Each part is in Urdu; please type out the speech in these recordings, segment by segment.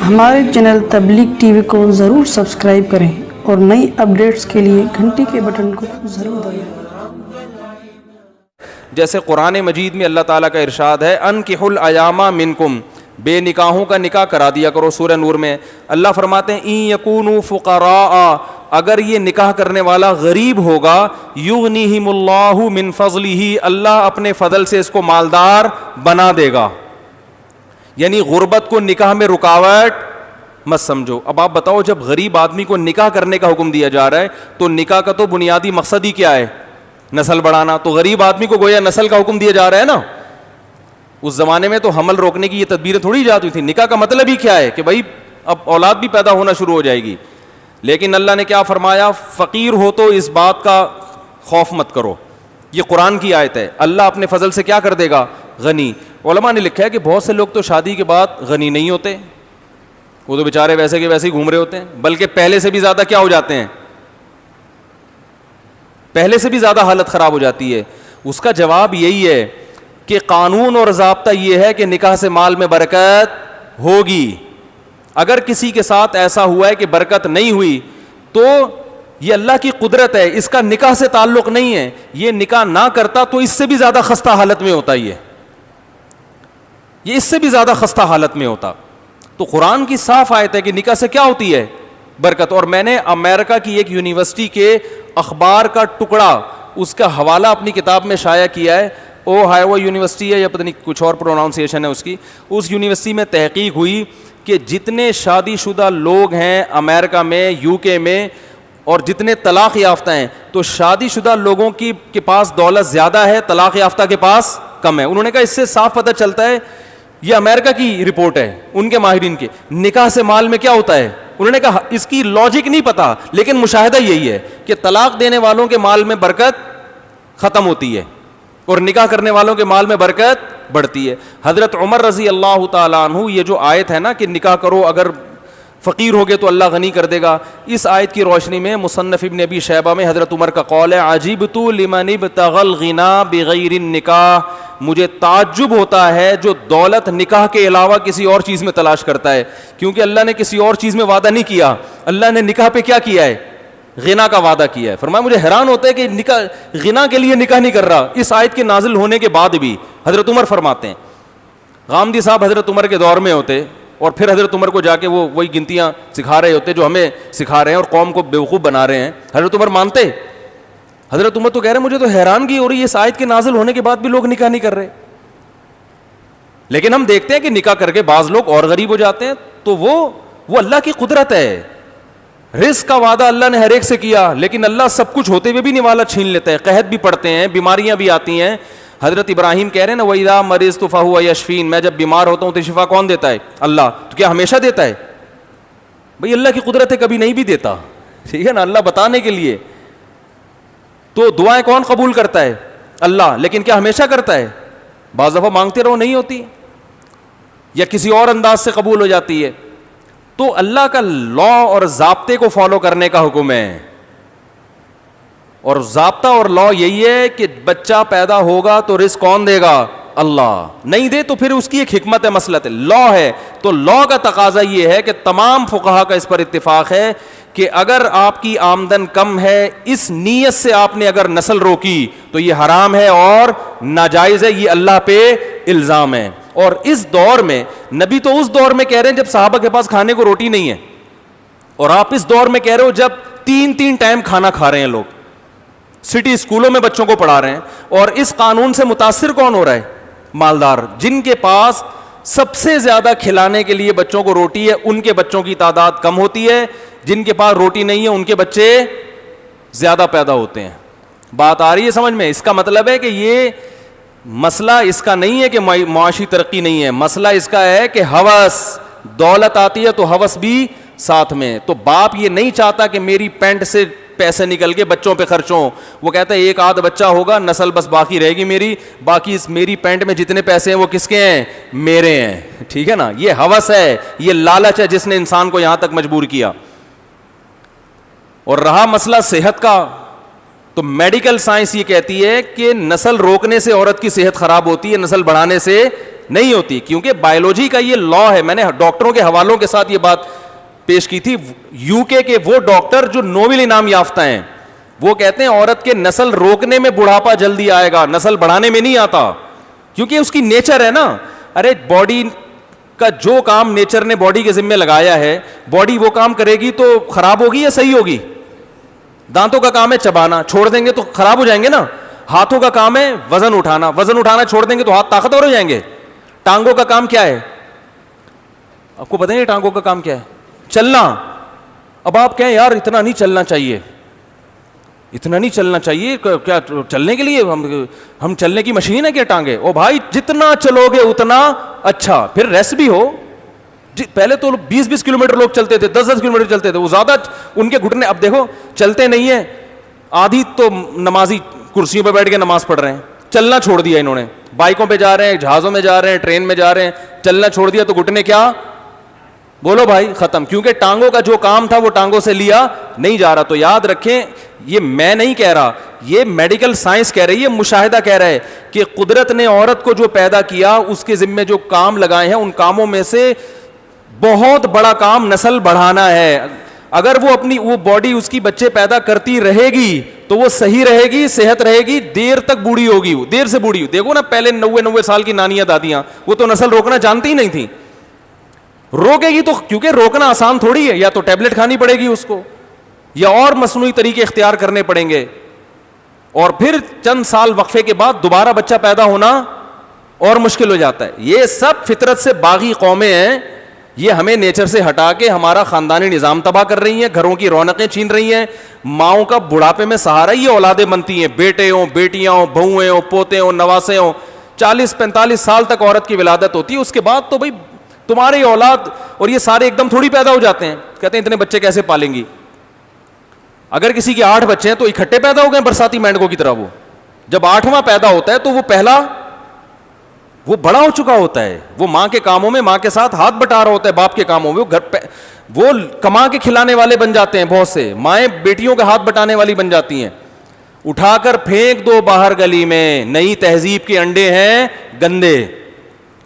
ہمارے چینل تبلیغ ٹی وی کو ضرور سبسکرائب کریں اور نئی اپڈیٹس کے لیے گھنٹی کے بٹن کو ضرور دبائیں۔ جیسے قرآن مجید میں اللہ تعالیٰ کا ارشاد ہے انکحوا الایام منکم، بے نکاحوں کا نکاح کرا دیا کرو۔ سورہ نور میں اللہ فرماتے ہیں ان یکونوا فقراء، اگر یہ نکاح کرنے والا غریب ہوگا، یغنیہم اللہ من فضلہ، اللہ اپنے فضل سے اس کو مالدار بنا دے گا۔ یعنی غربت کو نکاح میں رکاوٹ مت سمجھو۔ اب آپ بتاؤ، جب غریب آدمی کو نکاح کرنے کا حکم دیا جا رہا ہے تو نکاح کا تو بنیادی مقصد ہی کیا ہے؟ نسل بڑھانا۔ تو غریب آدمی کو گویا نسل کا حکم دیا جا رہا ہے نا۔ اس زمانے میں تو حمل روکنے کی یہ تدبیریں تھوڑی جاتی تھیں۔ نکاح کا مطلب ہی کیا ہے کہ بھائی اب اولاد بھی پیدا ہونا شروع ہو جائے گی۔ لیکن اللہ نے کیا فرمایا؟ فقیر ہو تو اس بات کا خوف مت کرو۔ یہ قرآن کی آیت ہے۔ اللہ اپنے فضل سے کیا کر دے گا؟ غنی۔ علماء نے لکھا ہے کہ بہت سے لوگ تو شادی کے بعد غنی نہیں ہوتے، وہ تو بیچارے ویسے کے ویسے ہی گھوم رہے ہوتے ہیں، بلکہ پہلے سے بھی زیادہ کیا ہو جاتے ہیں؟ پہلے سے بھی زیادہ حالت خراب ہو جاتی ہے۔ اس کا جواب یہی ہے کہ قانون اور ضابطہ یہ ہے کہ نکاح سے مال میں برکت ہوگی۔ اگر کسی کے ساتھ ایسا ہوا ہے کہ برکت نہیں ہوئی تو یہ اللہ کی قدرت ہے، اس کا نکاح سے تعلق نہیں ہے۔ یہ نکاح نہ کرتا تو اس سے بھی زیادہ خستہ حالت میں ہوتا یہ اس سے بھی زیادہ خستہ حالت میں ہوتا۔ تو قرآن کی صاف آیت ہے کہ نکاح سے کیا ہوتی ہے؟ برکت۔ اور میں نے امریکہ کی ایک یونیورسٹی کے اخبار کا ٹکڑا، اس کا حوالہ اپنی کتاب میں شائع کیا ہے۔ اوہایو یونیورسٹی ہے یا پتہ نہیں کچھ اور پروناؤنسیشن ہے اس کی۔ اس یونیورسٹی میں تحقیق ہوئی کہ جتنے شادی شدہ لوگ ہیں امریکہ میں، یو کے میں، اور جتنے طلاق یافتہ ہیں، تو شادی شدہ لوگوں کے پاس دولت زیادہ ہے، طلاق یافتہ کے پاس کم ہے۔ انہوں نے کہا اس سے صاف پتہ چلتا ہے، یہ امریکہ کی رپورٹ ہے ان کے ماہرین کی، نکاح سے مال میں کیا ہوتا ہے۔ انہوں نے کہا اس کی لاجک نہیں پتا، لیکن مشاہدہ یہی ہے کہ طلاق دینے والوں کے مال میں برکت ختم ہوتی ہے اور نکاح کرنے والوں کے مال میں برکت بڑھتی ہے۔ حضرت عمر رضی اللہ تعالیٰ عنہ، یہ جو آیت ہے نا کہ نکاح کرو اگر فقیر ہوگے تو اللہ غنی کر دے گا، اس آیت کی روشنی میں مصنف ابن ابی شیبہ میں حضرت عمر کا قول ہے عجیبت لمن ابتغى الغنى بغیر النکاح، مجھے تعجب ہوتا ہے جو دولت نکاح کے علاوہ کسی اور چیز میں تلاش کرتا ہے، کیونکہ اللہ نے کسی اور چیز میں وعدہ نہیں کیا، اللہ نے نکاح پہ کیا کیا ہے؟ غنا کا وعدہ کیا ہے۔ فرمایا مجھے حیران ہوتا ہے کہ نکاح غنا کے لیے نکاح نہیں کر رہا، اس آیت کے نازل ہونے کے بعد بھی۔ حضرت عمر فرماتے ہیں، غامدی صاحب حضرت عمر کے دور میں ہوتے اور پھر حضرت عمر کو جا کے وہ وہی گنتیاں سکھا رہے ہوتے جو ہمیں سکھا رہے ہیں اور قوم کو بیوقوف بنا رہے ہیں۔ حضرت عمر مانتے؟ حضرت عمر تو کہہ رہے ہیں مجھے تو حیرانگی ہو رہی ہے اس آیت کے نازل ہونے کے بعد بھی لوگ نکاح نہیں کر رہے۔ لیکن ہم دیکھتے ہیں کہ نکاح کر کے بعض لوگ اور غریب ہو جاتے ہیں، تو وہ اللہ کی قدرت ہے۔ رزق کا وعدہ اللہ نے ہر ایک سے کیا، لیکن اللہ سب کچھ ہوتے ہوئے بھی نوالا چھین لیتا ہے، قحط بھی پڑتے ہیں، بیماریاں بھی آتی ہیں۔ حضرت ابراہیم کہہ رہے ہیں نا وَإِذَا مَرِضْتُ فَهُوَ يَشْفِينِ، میں جب بیمار ہوتا ہوں تو شفا کون دیتا ہے؟ اللہ۔ تو کیا ہمیشہ دیتا ہے؟ بھئی اللہ کی قدرت ہے، کبھی نہیں بھی دیتا، ٹھیک ہے نا، اللہ بتانے کے لیے۔ تو دعائیں کون قبول کرتا ہے؟ اللہ، لیکن کیا ہمیشہ کرتا ہے؟ بعض دفعہ مانگتے رہو نہیں ہوتی، یا کسی اور انداز سے قبول ہو جاتی ہے۔ تو اللہ کا لا اور ضابطے کو فالو کرنے کا حکم ہے، اور ضابطہ اور لا یہی ہے کہ بچہ پیدا ہوگا تو رزق کون دے گا؟ اللہ، نہیں دے تو پھر اس کی ایک حکمت ہے، مسلط ہے، لا ہے۔ تو لا کا تقاضا یہ ہے کہ تمام فقہا کا اس پر اتفاق ہے کہ اگر آپ کی آمدن کم ہے، اس نیت سے آپ نے اگر نسل روکی تو یہ حرام ہے اور ناجائز ہے، یہ اللہ پہ الزام ہے۔ اور اس دور میں، نبی تو اس دور میں کہہ رہے ہیں جب صحابہ کے پاس کھانے کو روٹی نہیں ہے، اور آپ اس دور میں کہہ رہے ہو جب 3 ٹائم کھانا کھا رہے ہیں لوگ، سٹی اسکولوں میں بچوں کو پڑھا رہے ہیں۔ اور اس قانون سے متاثر کون ہو رہا ہے؟ مالدار، جن کے پاس سب سے زیادہ کھلانے کے لیے بچوں کو روٹی ہے، ان کے بچوں کی تعداد کم ہوتی ہے، جن کے پاس روٹی نہیں ہے ان کے بچے زیادہ پیدا ہوتے ہیں۔ بات آ رہی ہے سمجھ میں؟ اس کا مطلب ہے کہ یہ مسئلہ اس کا نہیں ہے کہ معاشی ترقی نہیں ہے، مسئلہ اس کا ہے کہ ہوس، دولت آتی ہے تو ہوس بھی ساتھ میں۔ تو باپ یہ نہیں چاہتا کہ میری پینٹ سے پیسے نکل کے بچوں پہ خرچ ہوں، وہ کہتا ہے ایک آدھ بچہ ہوگا، نسل بس باقی رہے گی میری، باقی اس میری پینٹ میں جتنے پیسے ہیں وہ کس کے ہیں؟ میرے ہیں، ٹھیک ہے نا۔ یہ ہوس ہے، یہ لالچ ہے جس نے انسان کو یہاں تک مجبور کیا۔ اور رہا مسئلہ صحت کا، تو میڈیکل سائنس یہ کہتی ہے کہ نسل روکنے سے عورت کی صحت خراب ہوتی ہے، نسل بڑھانے سے نہیں ہوتی, کیونکہ بایولوجی کا یہ لا ہے. میں نے ڈاکٹروں کے حوالوں کے ساتھ یہ بات پیش کی تھی. یو کے وہ ڈاکٹر جو نوبل انعام یافتہ ہیں, وہ کہتے ہیں عورت کے نسل روکنے میں بڑھاپا جلدی آئے گا, نسل بڑھانے میں نہیں آتا, کیونکہ اس کی نیچر ہے نا. ارے باڈی کا جو کام نیچر نے باڈی کے ذمہ لگایا ہے, باڈی وہ کام کرے گی تو خراب ہوگی یا صحیح ہوگی؟ دانتوں کا کام ہے چبانا, چھوڑ دیں گے تو خراب ہو جائیں گے نا. ہاتھوں کا کام ہے وزن اٹھانا, وزن اٹھانا چھوڑ دیں گے تو ہاتھ طاقتور ہو جائیں گے. ٹانگوں کا کام کیا ہے؟ آپ کو پتہ ہے ٹانگوں کا کام کیا ہے؟ چلنا. اب آپ کہیں یار اتنا نہیں چلنا چاہیے, اتنا نہیں چلنا چاہیے, کیا چلنے کے لیے ہم چلنے کی مشین ہے کیا ٹانگیں؟ او بھائی جتنا چلو گے اتنا اچھا, پھر ریسٹ بھی ہو. پہلے تو 20-20 کلومیٹر لوگ چلتے تھے, 10-10 کلومیٹر چلتے تھے, وہ زیادہ ان کے گھٹنے, اب دیکھو چلتے نہیں ہیں. آدھی تو نمازی کرسیوں پہ بیٹھ کے نماز پڑھ رہے ہیں, چلنا چھوڑ دیا انہوں نے. بائکوں پہ جا رہے ہیں, جہازوں میں جا رہے ہیں, ٹرین میں جا رہے ہیں, چلنا چھوڑ دیا تو گھٹنے کیا بولو بھائی ختم, کیونکہ ٹانگوں کا جو کام تھا وہ ٹانگوں سے لیا نہیں جا رہا. تو یاد رکھیں, یہ میں نہیں کہہ رہا, یہ میڈیکل سائنس کہہ رہی ہے, مشاہدہ کہہ رہا ہے کہ قدرت نے عورت کو جو پیدا کیا اس کے ذمہ جو کام لگائے ہیں ان کاموں میں سے بہت بڑا کام نسل بڑھانا ہے. اگر وہ اپنی وہ باڈی اس کی بچے پیدا کرتی رہے گی تو وہ صحیح رہے گی, صحت رہے گی, دیر تک بوڑھی ہوگی, دیر سے بوڑھی. دیکھو نا پہلے 90 سال کی نانیاں دادیاں, وہ تو نسل روکنا جانتی ہی نہیں تھیں. روکے گی تو, کیونکہ روکنا آسان تھوڑی ہے, یا تو ٹیبلٹ کھانی پڑے گی اس کو, یا اور مصنوعی طریقے اختیار کرنے پڑیں گے, اور پھر چند سال وقفے کے بعد دوبارہ بچہ پیدا ہونا اور مشکل ہو جاتا ہے. یہ سب فطرت سے باغی قومیں ہیں, یہ ہمیں نیچر سے ہٹا کے ہمارا خاندانی نظام تباہ کر رہی ہیں, گھروں کی رونقیں چھین رہی ہیں. ماؤں کا بڑھاپے میں سہارا یہ اولادیں بنتی ہیں, بیٹے ہوں, بیٹیاں ہوں, بہویں ہوں, پوتے ہوں, نواسے ہوں. 40-45 سال تک عورت کی ولادت ہوتی ہے, اس کے بعد تو بھائی تمہاری اولاد, اور یہ سارے ایک دم تھوڑی پیدا ہو جاتے ہیں. کہتے ہیں اتنے بچے کیسے پالیں گی؟ اگر کسی کے 8 بچے ہیں تو اکٹھے پیدا ہو گئے برساتی مینڈکوں کی طرح. وہ جب 8واں پیدا ہوتا ہے تو وہ پہلا وہ بڑا ہو چکا ہوتا ہے, وہ ماں کے کاموں میں ماں کے ساتھ ہاتھ بٹا رہا ہوتا ہے, باپ کے کاموں میں وہ کما کے کھلانے والے بن جاتے ہیں. بہت سے مائیں بیٹیوں کے ہاتھ بٹانے والی بن جاتی ہیں. اٹھا کر پھینک دو باہر گلی میں, نئی تہذیب کے انڈے ہیں گندے.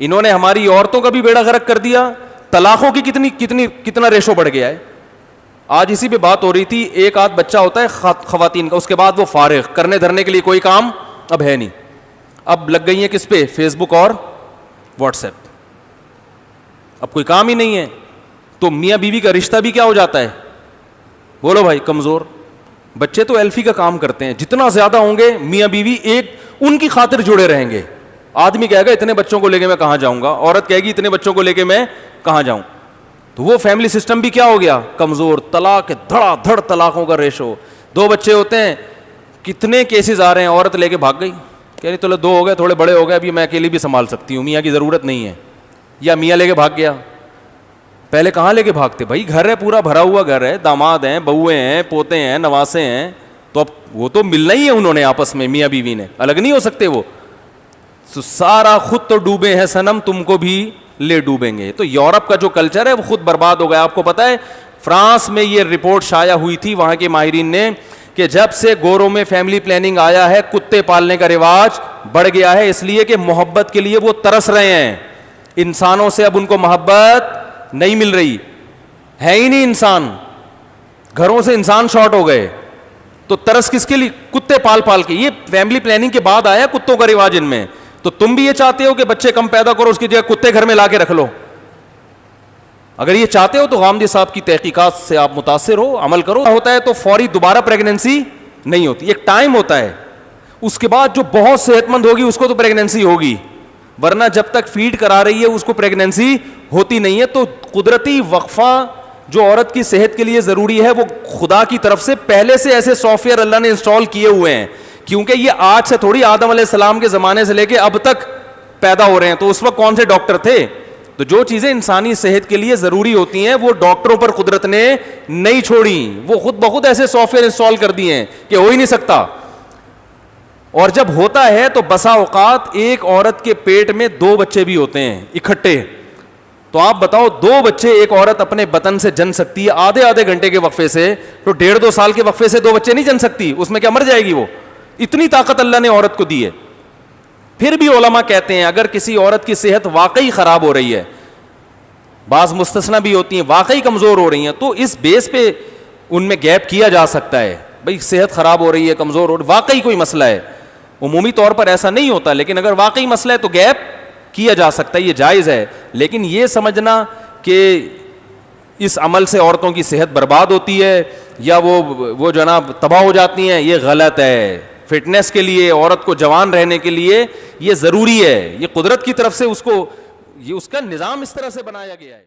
انہوں نے ہماری عورتوں کا بھی بیڑا غرق کر دیا. طلاقوں کی کتنا ریشو بڑھ گیا ہے. آج اسی پہ بات ہو رہی تھی, ایک آدھ بچہ ہوتا ہے خواتین کا, اس کے بعد وہ فارغ, کرنے دھرنے کے لیے کوئی کام اب ہے نہیں. اب لگ گئی ہیں کس پہ؟ فیس بک اور واٹس ایپ. اب کوئی کام ہی نہیں ہے, تو میاں بیوی کا رشتہ بھی کیا ہو جاتا ہے بولو بھائی؟ کمزور. بچے تو ایلفی کا کام کرتے ہیں, جتنا زیادہ ہوں گے میاں بیوی ایک ان کی خاطر جڑے رہیں گے. آدمی کہے گا اتنے بچوں کو لے کے میں کہاں جاؤں گا, عورت کہے گی اتنے بچوں کو لے کے میں کہاں جاؤں. تو وہ فیملی سسٹم بھی کیا ہو گیا؟ کمزور. طلاق, دھڑا دھڑ طلاقوں کا ریشو. 2 بچے ہوتے ہیں, کتنے کیسز آ رہے ہیں, عورت لے کے بھاگ گئی, کہہ رہی چلو 2 ہو گئے, تھوڑے بڑے ہو گئے, ابھی میں اکیلی بھی سنبھال سکتی ہوں, میاں کی ضرورت نہیں ہے. یا میاں لے کے بھاگ گیا. پہلے کہاں لے کے بھاگتے بھائی؟ گھر ہے, پورا بھرا ہوا گھر ہے, داماد ہیں, بہویں ہیں, پوتے ہیں, نواسے ہیں, تو اب وہ تو ملنا ہی ہے انہوں نے آپس میں, میاں بیوی نے, الگ نہیں ہو سکتے وہ. سارا خود تو ڈوبے ہیں صنم, تم کو بھی لے ڈوبیں گے. تو یورپ کا جو کلچر ہے وہ خود برباد ہو گیا. آپ کو پتہ ہے فرانس میں یہ رپورٹ شائع ہوئی تھی وہاں کے ماہرین نے, کہ جب سے گوروں میں فیملی پلاننگ آیا ہے کتے پالنے کا رواج بڑھ گیا ہے, اس لیے کہ محبت کے لیے وہ ترس رہے ہیں. انسانوں سے اب ان کو محبت نہیں مل رہی, ہے ہی نہیں انسان, گھروں سے انسان شارٹ ہو گئے. تو ترس کس کے لیے؟ کتے پال پال کے. یہ فیملی پلاننگ کے بعد آیا کتوں کا رواج ان میں. تو تم بھی یہ چاہتے ہو کہ بچے کم پیدا کرو, اس کی جگہ کتے گھر میں لا کے رکھ لو. اگر یہ چاہتے ہو تو غامدی صاحب کی تحقیقات سے آپ متاثر ہو, عمل کرو. ہوتا ہے تو فوری دوبارہ پریگننسی نہیں ہوتی, ایک ٹائم ہوتا ہے, اس کے بعد جو بہت صحت مند ہوگی اس کو تو پریگننسی ہوگی, ورنہ جب تک فیڈ کرا رہی ہے اس کو پریگننسی ہوتی نہیں ہے. تو قدرتی وقفہ جو عورت کی صحت کے لیے ضروری ہے وہ خدا کی طرف سے پہلے سے ایسے سافٹ ویئر اللہ نے انسٹال کیے ہوئے ہیں, کیونکہ یہ آج سے تھوڑی, آدم علیہ السلام کے زمانے سے لے کے اب تک پیدا ہو رہے ہیں. تو اس وقت کون سے ڈاکٹر تھے؟ تو جو چیزیں انسانی صحت کے لیے ضروری ہوتی ہیں وہ ڈاکٹروں پر قدرت نے نہیں چھوڑی, وہ خود بخود ایسے سافٹ ویئر انسٹال کر دیے ہیں کہ ہو ہی نہیں سکتا. اور جب ہوتا ہے تو بسا اوقات ایک عورت کے پیٹ میں 2 بچے بھی ہوتے ہیں اکٹھے. تو آپ بتاؤ 2 بچے ایک عورت اپنے بطن سے جن سکتی ہے آدھے گھنٹے کے وقفے سے, تو 1.5-2 سال کے وقفے سے 2 بچے نہیں جن سکتی, اس میں کیا مر جائے گی وہ؟ اتنی طاقت اللہ نے عورت کو دی ہے. پھر بھی علماء کہتے ہیں اگر کسی عورت کی صحت واقعی خراب ہو رہی ہے, بعض مستثنا بھی ہوتی ہیں واقعی کمزور ہو رہی ہیں, تو اس بیس پہ ان میں گیپ کیا جا سکتا ہے. بھئی صحت خراب ہو رہی ہے, کمزور ہو رہی ہے, واقعی کوئی مسئلہ ہے, عمومی طور پر ایسا نہیں ہوتا, لیکن اگر واقعی مسئلہ ہے تو گیپ کیا جا سکتا ہے, یہ جائز ہے. لیکن یہ سمجھنا کہ اس عمل سے عورتوں کی صحت برباد ہوتی ہے یا وہ جناب تباہ ہو جاتی ہیں, یہ غلط ہے. فٹنس کے لیے, عورت کو جوان رہنے کے لیے یہ ضروری ہے, یہ قدرت کی طرف سے اس کا نظام اس طرح سے بنایا گیا ہے.